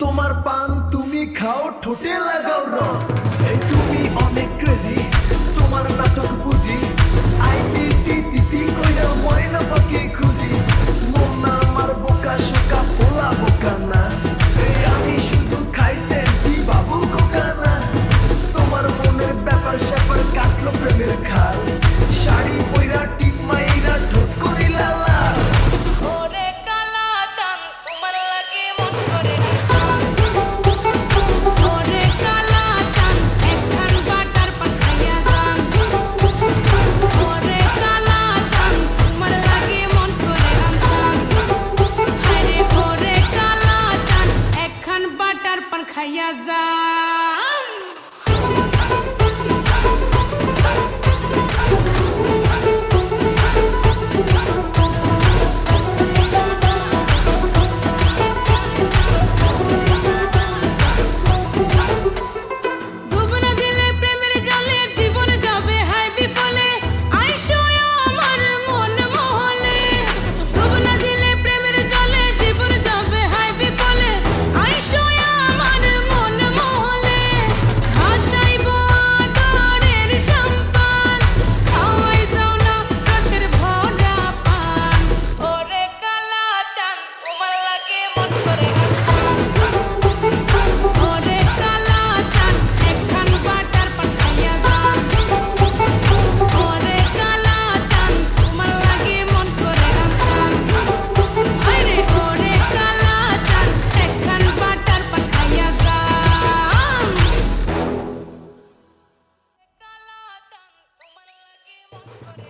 তোমার পান তুমি খাও ঠোঁটে লাগাও রং এই তুমি অনেক ক্রেজি তোমার নাটক বুঝি আইটি তিতি কইরা ময়না পাখি খুঁজি মন না আমার বোকা শোকা পোলা বোকা না এই আমি শুধু খাই সেন্টি বাবু খোকা না তোমার মনের ব্যাপার স্যাপার কাটলো প্রেমের খাল শাড়ি পইরা টিপ মাইরা ঠোঁট করিলা লাল ওরে কালা চাঁদ তোমার লাগে মন করে ওরে কালা চাঁদ একখান বাটার পান খাইয়া যান ওরে কালা চাঁদ তোমার লাগে মন করে চাঁদ আরে ওরে কালা চাঁদ একখান বাটার পান খাইয়া যান করে